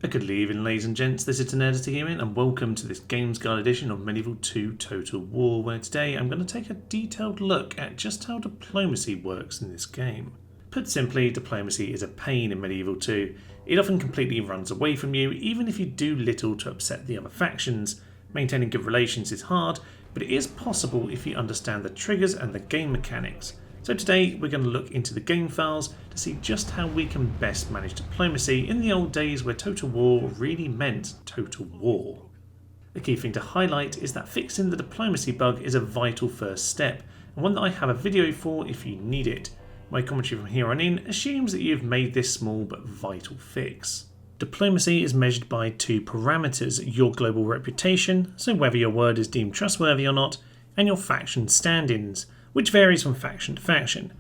A good evening, ladies and gents, this is Nerdity here, and welcome to this Games Guide edition of Medieval 2 Total War, where today I'm going to take a detailed look at just how diplomacy works in this game. Put simply, diplomacy is a pain in Medieval 2. It often completely runs away from you, even if you do little to upset the other factions. Maintaining good relations is hard, but it is possible if you understand the triggers and the game mechanics. So today we're going to look into the game files to see just how we can best manage diplomacy in the old days where Total War really meant Total War. The key thing to highlight is that fixing the diplomacy bug is a vital first step, and one that I have a video for if you need it. My commentary from here on in assumes that you've made this small but vital fix. Diplomacy is measured by two parameters: your global reputation, so whether your word is deemed trustworthy or not, and your faction stand-ins, which varies from faction to faction.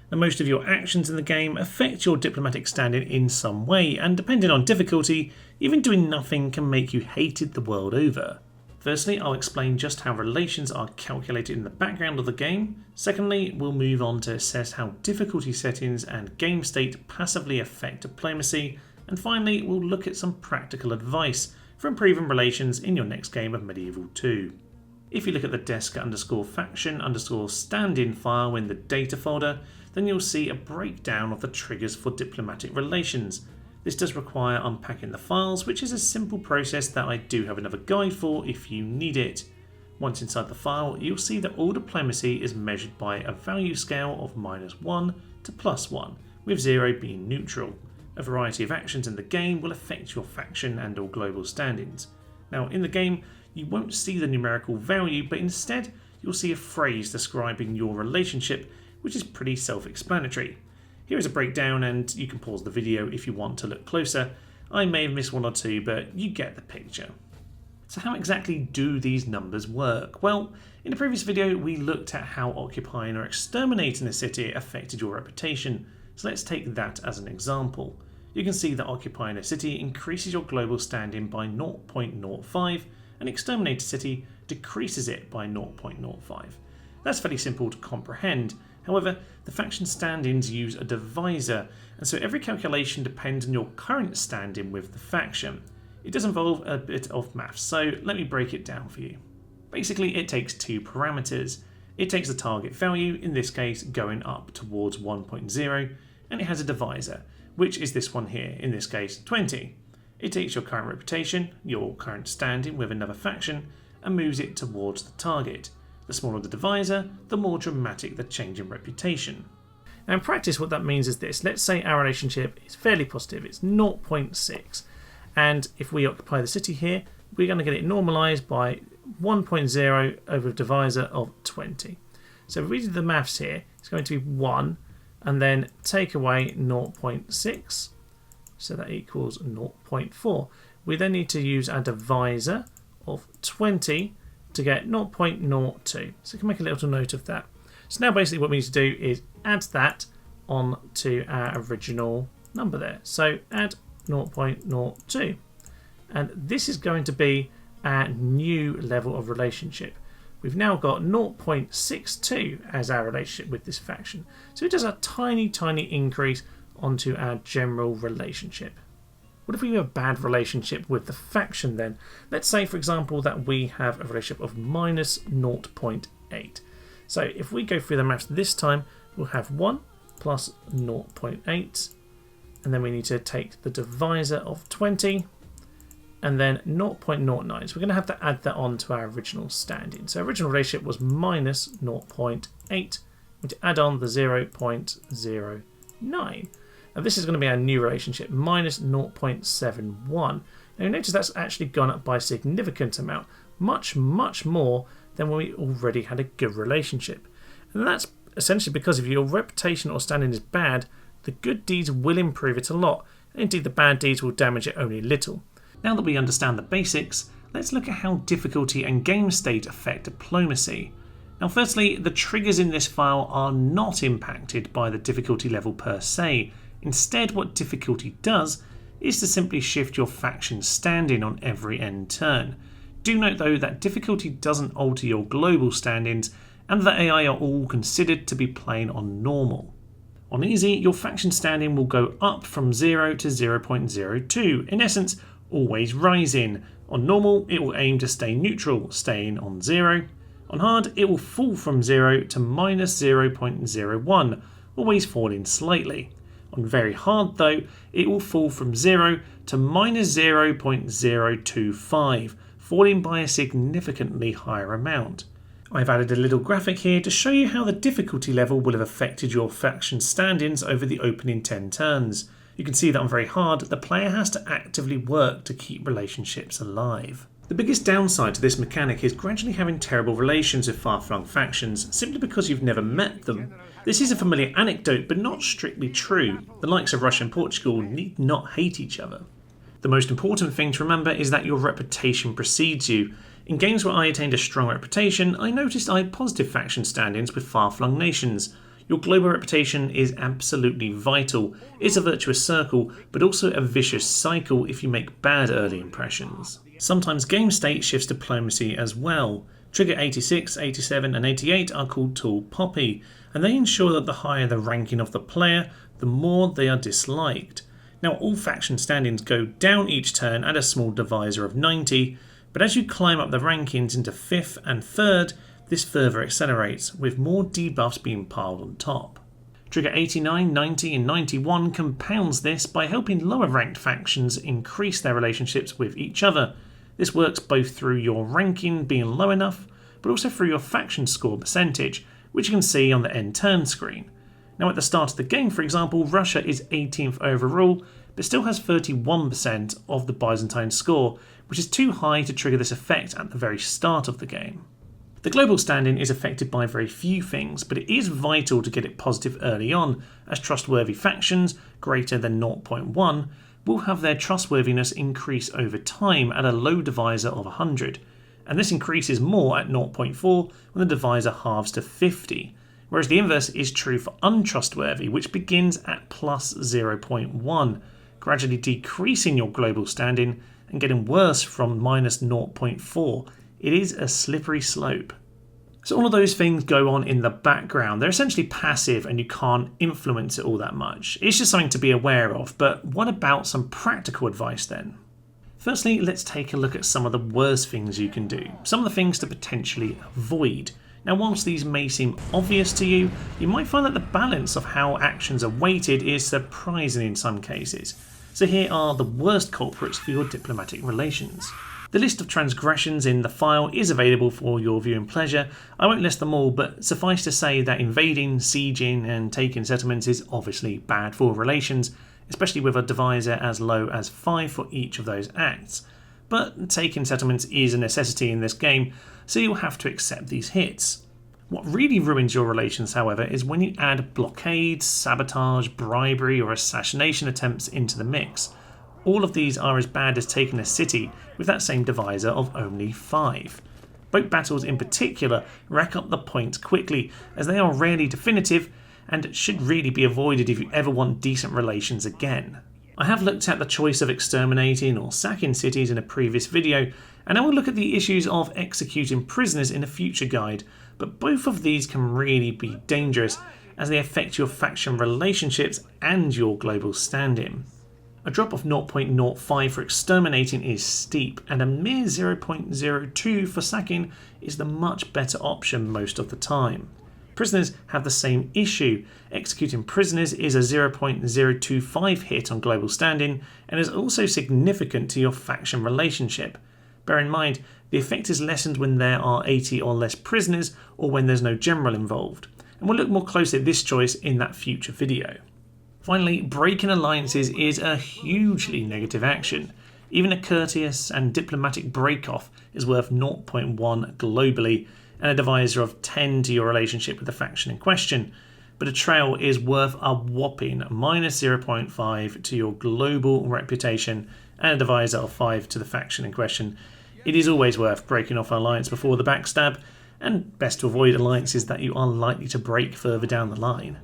Now, most of your actions in the game affect your diplomatic standing in some way, and depending on difficulty, even doing nothing can make you hated the world over. Firstly, I'll explain just how relations are calculated in the background of the game. Secondly, we'll move on to assess how difficulty settings and game state passively affect diplomacy. And finally, we'll look at some practical advice for improving relations in your next game of Medieval 2. If you look at the desk_faction_stand-in file in the data folder, then you'll see a breakdown of the triggers for diplomatic relations. This does require unpacking the files, which is a simple process that I do have another guide for if you need it. Once inside the file, you'll see that all diplomacy is measured by a value scale of -1 to +1, with 0 being neutral. A variety of actions in the game will affect your faction and all global stand-ins. Now, in the game, you won't see the numerical value, but instead you'll see a phrase describing your relationship, which is pretty self-explanatory. Here is a breakdown, and you can pause the video if you want to look closer. I may have missed one or two, but you get the picture. So how exactly do these numbers work? Well, in the previous video we looked at how occupying or exterminating a city affected your reputation, so let's take that as an example. You can see that occupying a city increases your global standing by 0.05, and exterminate a city decreases it by 0.05. That's fairly simple to comprehend. However, the faction stand-ins use a divisor, and so every calculation depends on your current stand-in with the faction. It does involve a bit of maths, so let me break it down for you. Basically, it takes two parameters. It takes the target value, in this case going up towards 1.0, and it has a divisor, which is this one here, in this case 20. It takes your current reputation, your current standing with another faction, and moves it towards the target. The smaller the divisor, the more dramatic the change in reputation. Now in practice what that means is this: let's say our relationship is fairly positive, it's 0.6, and if we occupy the city here, we're going to get it normalised by 1.0 over a divisor of 20. So if we do the maths here, it's going to be 1, and then take away 0.6, so that equals 0.4. We then need to use our divisor of 20 to get 0.02. So we can make a little note of that. So now basically what we need to do is add that on to our original number there. So add 0.02. And this is going to be our new level of relationship. We've now got 0.62 as our relationship with this faction. So it does a tiny increase onto our general relationship. What if we have a bad relationship with the faction then? Let's say, for example, that we have a relationship of -0.8. So if we go through the maths this time, we'll have 1 plus 0.8, and then we need to take the divisor of 20, and then 0.09. So we're going to have to add that on to our original standing. So original relationship was -0.8. We need to add on the 0.09. Now this is going to be our new relationship, -0.71. Now you notice that's actually gone up by a significant amount, much more than when we already had a good relationship. And that's essentially because if your reputation or standing is bad, the good deeds will improve it a lot, and indeed the bad deeds will damage it only a little. Now that we understand the basics, let's look at how difficulty and game state affect diplomacy. Now firstly, the triggers in this file are not impacted by the difficulty level per se. Instead, what difficulty does is to simply shift your faction's standing on every end turn. Do note though that difficulty doesn't alter your global stand-ins, and the AI are all considered to be playing on normal. On easy, your faction standing will go up from 0 to 0.02, in essence always rising. On normal, it will aim to stay neutral, staying on 0. On hard, it will fall from 0 to minus 0.01, always falling slightly. On very hard though, it will fall from 0 to minus 0.025, falling by a significantly higher amount. I've added a little graphic here to show you how the difficulty level will have affected your faction standings over the opening 10 turns. You can see that on very hard, the player has to actively work to keep relationships alive. The biggest downside to this mechanic is gradually having terrible relations with far-flung factions, simply because you've never met them. This is a familiar anecdote, but not strictly true. The likes of Russia and Portugal need not hate each other. The most important thing to remember is that your reputation precedes you. In games where I attained a strong reputation, I noticed I had positive faction standings with far-flung nations. Your global reputation is absolutely vital. It's a virtuous circle, but also a vicious cycle if you make bad early impressions. Sometimes game state shifts diplomacy as well. Trigger 86, 87 and 88 are called Tall Poppy, and they ensure that the higher the ranking of the player, the more they are disliked. Now all faction standings go down each turn at a small divisor of 90, but as you climb up the rankings into 5th and 3rd, this further accelerates, with more debuffs being piled on top. Trigger 89, 90 and 91 compounds this by helping lower ranked factions increase their relationships with each other. This works both through your ranking being low enough, but also through your faction score percentage, which you can see on the end turn screen. Now at the start of the game, for example, Russia is 18th overall, but still has 31% of the Byzantine score, which is too high to trigger this effect at the very start of the game. The global standing is affected by very few things, but it is vital to get it positive early on, as trustworthy factions greater than 0.1 will have their trustworthiness increase over time at a low divisor of 100, and this increases more at 0.4 when the divisor halves to 50, whereas the inverse is true for untrustworthy, which begins at plus 0.1, gradually decreasing your global standing and getting worse from minus 0.4. It is a slippery slope. So all of those things go on in the background. They're essentially passive and you can't influence it all that much. It's just something to be aware of, but what about some practical advice then? Firstly, let's take a look at some of the worst things you can do, some of the things to potentially avoid. Now whilst these may seem obvious to you, you might find that the balance of how actions are weighted is surprising in some cases. So here are the worst culprits for your diplomatic relations. The list of transgressions in the file is available for your viewing pleasure. I won't list them all, but suffice to say that invading, sieging and taking settlements is obviously bad for relations, especially with a divisor as low as 5 for each of those acts. But taking settlements is a necessity in this game, so you'll have to accept these hits. What really ruins your relations, however, is when you add blockades, sabotage, bribery or assassination attempts into the mix. All of these are as bad as taking a city with that same divisor of only 5. Boat battles in particular rack up the points quickly, as they are rarely definitive and should really be avoided if you ever want decent relations again. I have looked at the choice of exterminating or sacking cities in a previous video, and I will look at the issues of executing prisoners in a future guide, but both of these can really be dangerous as they affect your faction relationships and your global standing. A drop of 0.05 for exterminating is steep, and a mere 0.02 for sacking is the much better option most of the time. Prisoners have the same issue. Executing prisoners is a 0.025 hit on global standing and is also significant to your faction relationship. Bear in mind, the effect is lessened when there are 80 or less prisoners or when there's no general involved, and we'll look more closely at this choice in that future video. Finally, breaking alliances is a hugely negative action. Even a courteous and diplomatic break-off is worth 0.1 globally, and a divisor of 10 to your relationship with the faction in question, but a trail is worth a whopping minus 0.5 to your global reputation and a divisor of 5 to the faction in question. It is always worth breaking off an alliance before the backstab, and best to avoid alliances that you are likely to break further down the line.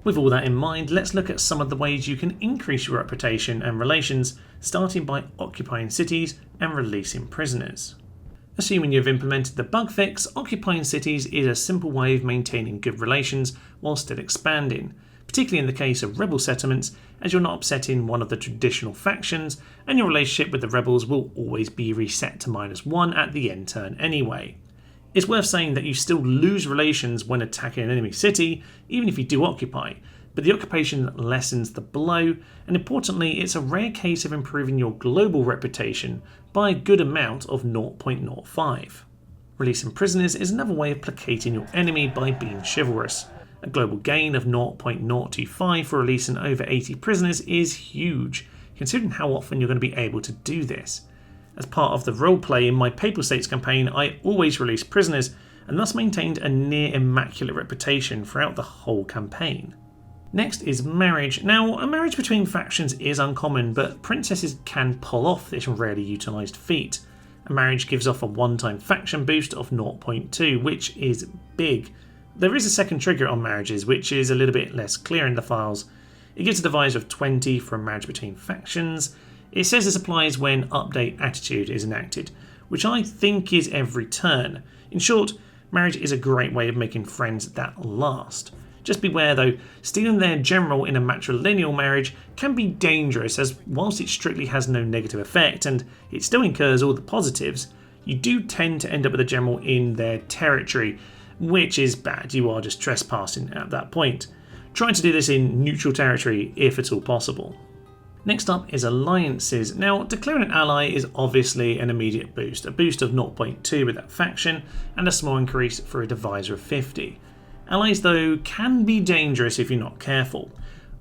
With all that in mind, let's look at some of the ways you can increase your reputation and relations, starting by occupying cities and releasing prisoners. Assuming you've implemented the bug fix, occupying cities is a simple way of maintaining good relations while still expanding, particularly in the case of rebel settlements, as you're not upsetting one of the traditional factions, and your relationship with the rebels will always be reset to -1 at the end turn anyway. It's worth saying that you still lose relations when attacking an enemy city, even if you do occupy, but the occupation lessens the blow, and importantly, it's a rare case of improving your global reputation by a good amount of 0.05. Releasing prisoners is another way of placating your enemy by being chivalrous. A global gain of 0.025 for releasing over 80 prisoners is huge, considering how often you're going to be able to do this. As part of the roleplay in my Papal States campaign, I always released prisoners, and thus maintained a near immaculate reputation throughout the whole campaign. Next is marriage. Now, a marriage between factions is uncommon, but princesses can pull off this rarely utilised feat. A marriage gives off a one-time faction boost of 0.2, which is big. There is a second trigger on marriages, which is a little bit less clear in the files. It gives a divisor of 20 for a marriage between factions. It says this applies when update attitude is enacted, which I think is every turn. In short, marriage is a great way of making friends that last. Just beware though, stealing their general in a matrilineal marriage can be dangerous, as whilst it strictly has no negative effect and it still incurs all the positives, you do tend to end up with a general in their territory, which is bad. You are just trespassing at that point. Try to do this in neutral territory if at all possible. Next up is alliances. Now, declaring an ally is obviously an immediate boost, a boost of 0.2 with that faction and a small increase for a divisor of 50. Allies though can be dangerous if you're not careful.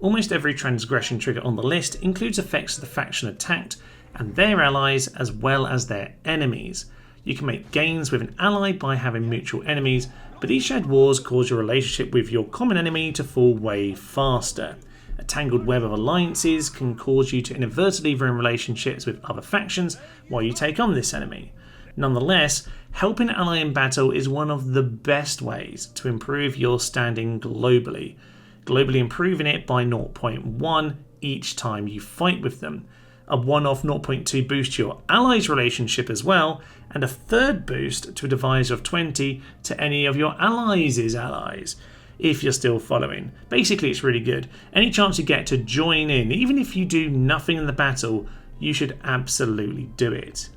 Almost every transgression trigger on the list includes effects of the faction attacked and their allies as well as their enemies. You can make gains with an ally by having mutual enemies, but these shared wars cause your relationship with your common enemy to fall way faster. A tangled web of alliances can cause you to inadvertently ruin relationships with other factions while you take on this enemy. Nonetheless, helping an ally in battle is one of the best ways to improve your standing globally. Globally improving it by 0.1 each time you fight with them. A one-off 0.2 boost to your allies' relationship as well, and a third boost to a divisor of 20 to any of your allies' allies, if you're still following. Basically, it's really good. Any chance you get to join in, even if you do nothing in the battle, you should absolutely do it.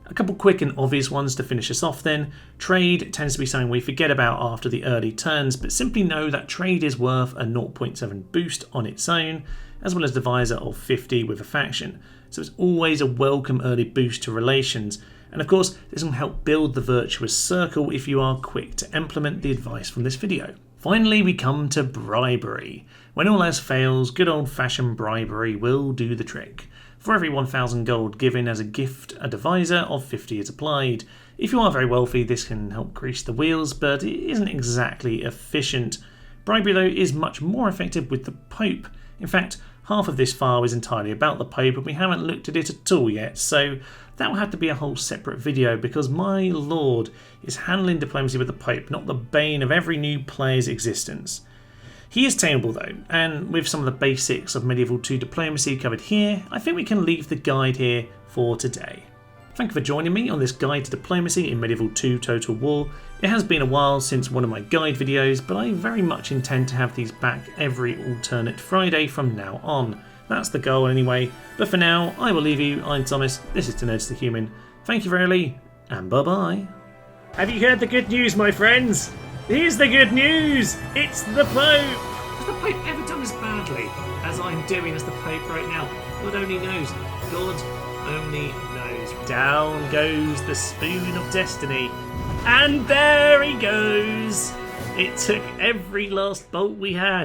A couple quick and obvious ones to finish us off then. Trade tends to be something we forget about after the early turns, but simply know that trade is worth a 0.7 boost on its own, as well as divisor of 50 with a faction. So it's always a welcome early boost to relations, and of course this will help build the virtuous circle if you are quick to implement the advice from this video. Finally, we come to bribery. When all else fails, good old-fashioned bribery will do the trick. For every 1,000 gold given as a gift, a divisor of 50 is applied. If you are very wealthy, this can help grease the wheels, but it isn't exactly efficient. Bribery though is much more effective with the Pope. In fact, half of this file is entirely about the Pope and we haven't looked at it at all yet, so that will have to be a whole separate video because my lord is handling diplomacy with the Pope, not the bane of every new player's existence. He is tameable though, and with some of the basics of Medieval 2 diplomacy covered here, I think we can leave the guide here for today. Thank you for joining me on this guide to diplomacy in Medieval 2 Total War. It has been a while since one of my guide videos, but I very much intend to have these back every alternate Friday from now on. That's the goal anyway, but for now, I will leave you. I'm Thomas, this is To Nerds the Human. Thank you very much, and bye bye. Have you heard the good news, my friends? Here's the good news! It's the Pope! Has the Pope ever done as badly as I'm doing as the Pope right now? God only knows. God only knows. Down goes the spoon of destiny. And there he goes! It took every last bolt we had.